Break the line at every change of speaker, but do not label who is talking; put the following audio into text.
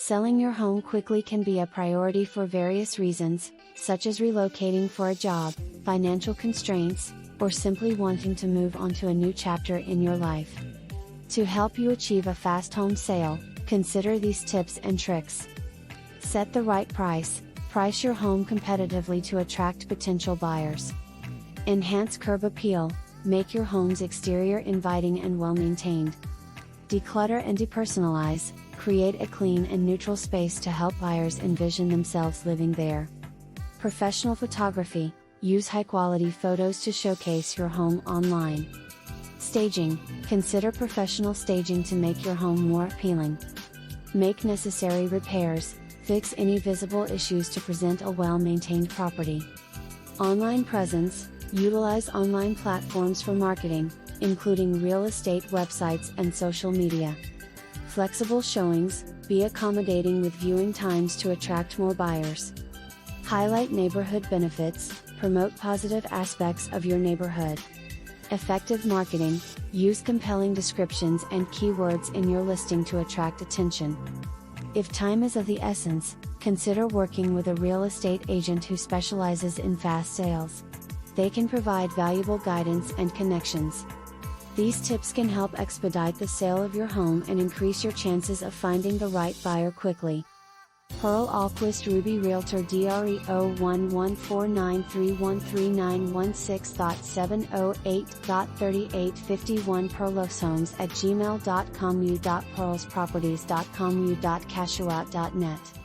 Selling your home quickly can be a priority for various reasons, such as relocating for a job, financial constraints, or simply wanting to move on to a new chapter in your life. To help you achieve a fast home sale, consider these tips and tricks. Set the right price. Price your home competitively to attract potential buyers. Enhance curb appeal. Make your home's exterior inviting and well-maintained. Declutter and depersonalize. Create a clean and neutral space to help buyers envision themselves living there. Professional photography. Use high-quality photos to showcase your home online. Staging. Consider professional staging to make your home more appealing. Make necessary repairs. Fix any visible issues to present a well-maintained property. Online presence. Utilize online platforms for marketing, including real estate websites and social media. Flexible showings. Be accommodating with viewing times to attract more buyers. Highlight neighborhood benefits. Promote positive aspects of your neighborhood. Effective marketing. Use compelling descriptions and keywords in your listing to attract attention. If time is of the essence, consider working with a real estate agent who specializes in fast sales. They can provide valuable guidance and connections. These tips can help expedite the sale of your home and increase your chances of finding the right buyer quickly. Pearl Ahlquist-Ruby Realtor DRE 01149313916.708.3851 perloshomes@gmail.com u.pearlsproperties.com u.cashuat.net